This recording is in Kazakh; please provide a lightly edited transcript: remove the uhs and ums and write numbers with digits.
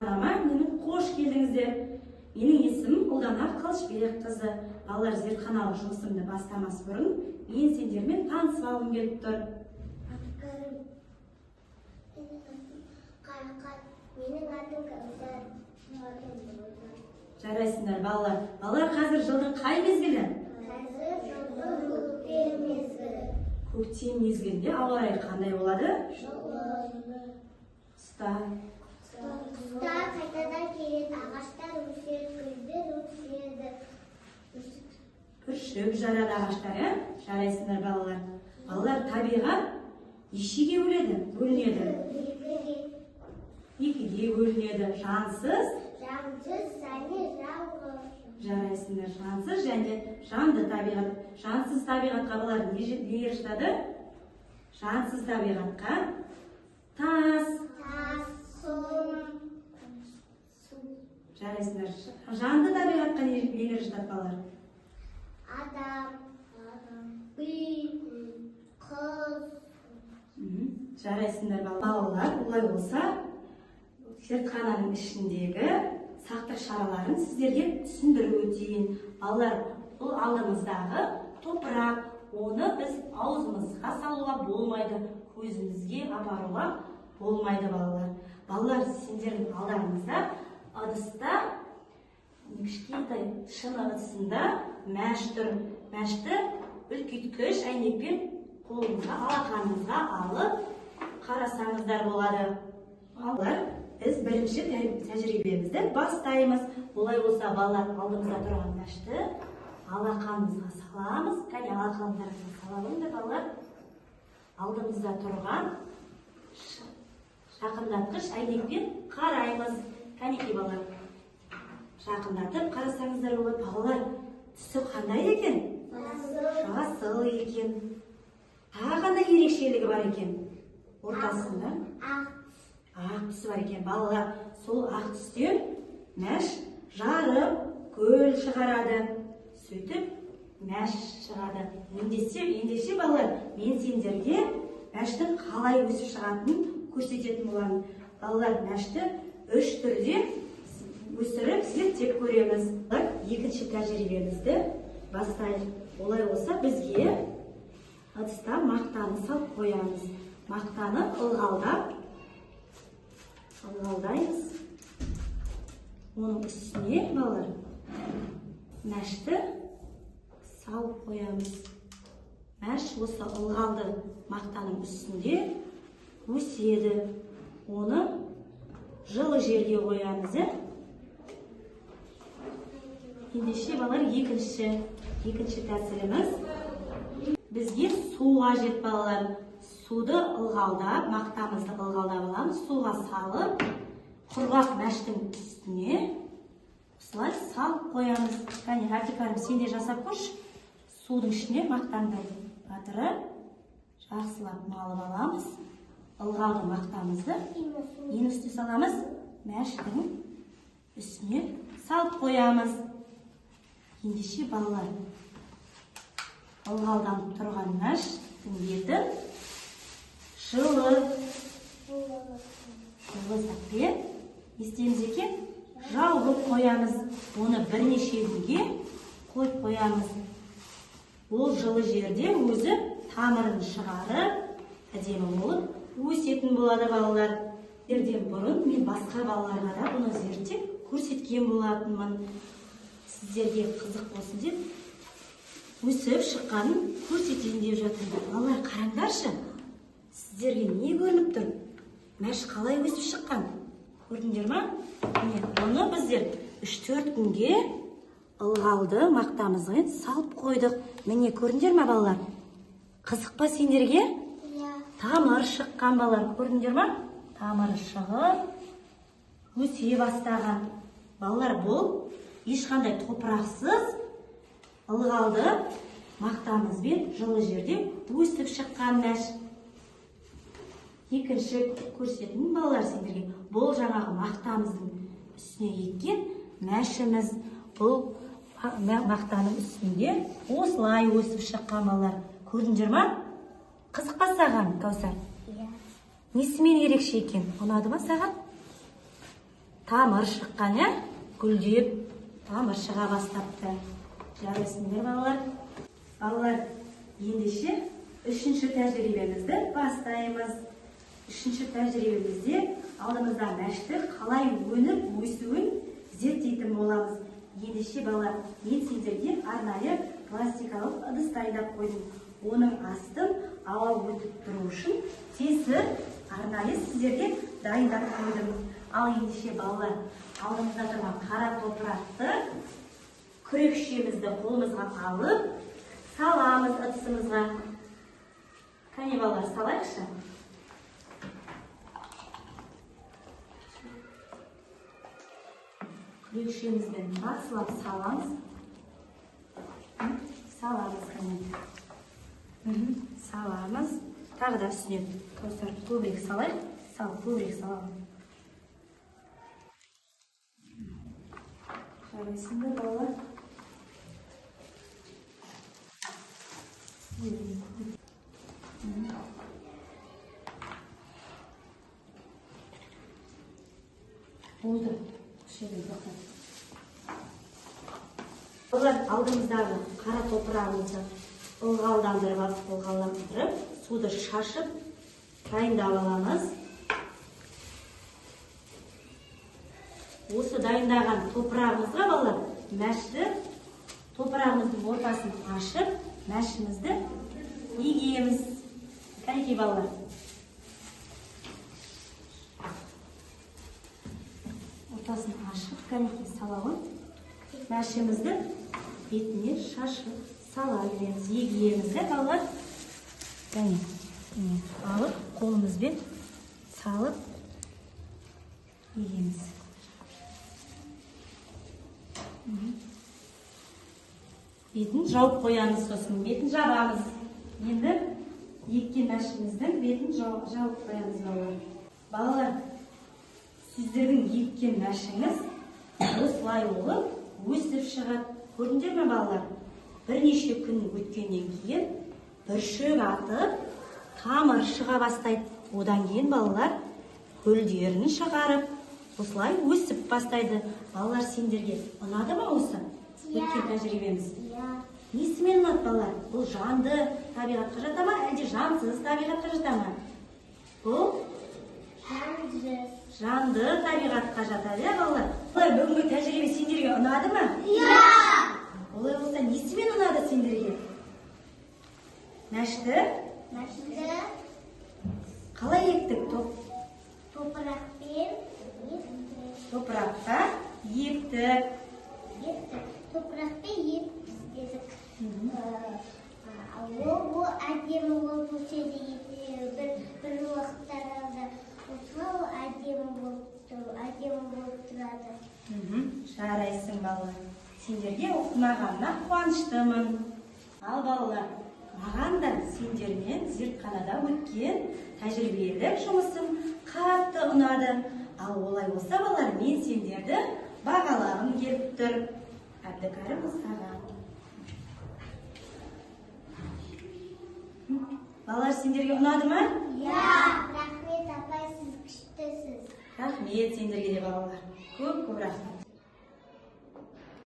Менің қош келдіңіздер. Менің есімім Ұлдана Қылышбекқызы. Балалар, зертханалық жұмысымды бастамас бұрын мен сендермен танысып алғым келіп тұр. Менің атым Кәусар. Жарайсыңдар балалар. Балалар, қазір жылдың қай мезгілі? Қазір жылдың көктем мезгілі. Көктем мезгілінде ауа райы қандай болады? Қыста қайтадан келеді, ағаштар өседі, гүлдер өседі. Бүршік жарады ағаштар, жарайсыңдар балалар. Балалар, табиғат нешеге бөлінеді? Екіге бөлінеді. Жансыз, және жанды. жарайсыңдар. Жансыз және жанды табиғат. Жансыз табиғатқа балалар не жатады? Жансыз табиғатқа тас, су. Жарайсыңдар. Жанды табиғатқа нелер жатады балалар? Адам, үй, қыз. Жарайсыңдар балалар. Олай болса, зертхананың ішіндегі сақтық шараларын сіздерге түсіндіріп өтейін. Балалар, бұл алдымыздағы топырақ, оны біз аузымызға салуға болмайды, көзімізге апаруға болмайды балалар. Балалар, сендердің алдарыңызда ыдыста, кішкентай шыны ыдысында мәш тұр. Мәшті үлкейткіш әйнекпен қолыңызға, алақаныңызға алып қарасаңыздар болады. Балалар, біз бірінші тәжірибемізді бастаймыз. Олай болса, балалар, алдымызда тұрған мәшті алақанымызға саламыз. Кәне алақандарыңызға саламыз балалар. Алдымызда тұрған жақындатқыш әйнекпен қараймыз. Кәнеки балалар, жақындатып қарасаңыздар болады. Балалар, түсі қандай екен? Жасыл екен. Тағы қандай ерекшелігі бар екен? Ортасында ақ түсі бар екен. Балалар, сол ақ түстен мәш жарып, көл шығарады. Сөйтіп, мәш шығады. Ендеше балалар, мен сендерге мәштің қалай өсіп шығатынын көрсететін боламын. Балалар, мәшті 3 түрде өсіріп, зерттеп көреміз. Екінші тәжірибемізді бастайық. Олай болса, бізге ыдыста мақтаны салып қоямыз. Мақтаны ылғалдаймыз. Оның үстіне, балалар, мәшті салып қоямыз. Мәш осы ылғалды мақтаның үстінде өседі. Оны жылы жерге қоямыз. Ендеше, балалар, екінші тәсіліміз. Бізге су қажет, балалар. Суды ылғалдап, мақтамызды ылғалдап аламыз. Суға салып, құрғақ мәштің үстіне осылай салып қоямыз. Кәне, Артикарым, сен де жасап көрші. Судың ішіне мақтанды батырып, жақсылап малып аламыз. Ылғалды мақтамызды ең үстіне саламыз. Мәштің үстіне салып қоямыз. Ендеше, балалар, ылғалданып тұрған мәштің беті жылы затпен істейміз екен, жауып қоямыз. Оны бірнеше күнге қойып қоямыз. Ол жылы жерде өзі тамырын шығарып, әдемі болып өсетін болады балалар. Ерден бұрын мен басқа балаларға да бұны зерттеп көрсеткен болатынмын. Сіздерге қызық болсын деп, өсіп шыққанын көрсетейін деп жатырмын. Балалар, қараңдаршы, сіздерге не көрініп тұр? Мәш қалай өсіп шыққан? Көрдіңдер ма? Оны біздер 3-4 күнге ылғалды мақтамызға салып қойдық. Міне, көрдіңдер ма, балалар? Қызық па сендерге? Тамыр шыққан, балалар, көрдіңдер ма? Тамыры шығып, өсе бастаған. Балалар, бұл ешқандай топырақсыз ылғалды мақтамызбен жылы жерде өсіп шыққан мәш. Екінші көрсететін балалар сендерге. Бұл жаңағы мақтамыздың үстіне еккен мәшіміз. Бұл мақтаның үстінде осылай өсіп шыққан балалар. Көрдіңдер ма? Қызық па саған, Кәусар? Несімен ерекше екен? Ұнады ма саған? тамыр шыққан, гүлдеп, тамыр шыға бастапты. Жарайсыңдар балалар. Балалар, ендеше үшінші тәжірибемізді бастаймыз. Үшінші тәжірибемізде алдымызда мәшті қалай өніп өсуін зерттейтін боламыз. Ендеше балалар, мен сендерге арнайы пластикалық ыдыс дайындап қойдым. Оның астын ауа өтіп тұру үшін тесік арнайы сіздерге дайындап қойдым. Ал ендеше балалар, алдымызда тұрған қара топырақты күрекшемізді қолымызға алып, саламыз ыдысымызға. Кәне балалар, салайықшы. Күрекшемізбен бақсылап саламыз. Саламыз кәне. Саламыз. Тағы да үстіне Кәусар көбірек салайық. Көбірек саламыз. Жарайсыңдар балалар. Болды. Олар алдымыздағы қара топырағымызды ылғалдандырып, суды шашып, дайындап аламыз. Осы дайындаған топырағымызға балалар, мәшті топырағымыздың ортасын ашып, мәшімізді егеміз. Кәнекей балалар. Ортасын ашып, кәнекей салауын мәшімізді бетіне шашып сала береміз, егеміз. Балалар, алып, қолымызбен салып егеміз. Бетін жауып қоямыз, сосын бетін жабамыз. Енді еккен мәшіміздің бетін жауып қоямыз балалар. Балалар, сіздердің еккен мәшіңіз осылай болып өсіп шығады. Көрдіңдер ме балалар? Бірнеше күн өткеннен кейін бір шөп атып, тамыр шыға бастайды. Одан кейін балалар гүлдерін шығарып, осылай өсіп бастайды. Балалар, сендерге ұнады ма осы өткен тәжірибеміз? Несімен ұнады балалар? Бұл жанды табиғатқа жата ма, әлде жансыз табиғатқа жата ма? Бұл жанды табиғатқа жатады, балалар. Бүгінгі тәжірибе сендерге ұнады ма? Олай болса, несімен ұнады сендерге? Мәшті қалай ектік? Топыраққа ектік. Топырақпен ектік. Ол әдемі болып өседі, бір уақыттарда осылау әдемі болып тұрады. Жарайсың балалар. Сендерге ұнағанына қуаныштымын. Ал балалар, маған да сендермен зертханада өткен тәжірибелік жұмысым қатты ұнады. Ал олай болса балалар, мен сендерді бағалағым келіп тұр. Әбдікәрім саған. Балалар, сендерге ұнады ма? Рахмет, апай, сіз күштісіз. Рахмет сендерге де балалар. Көп рахмет.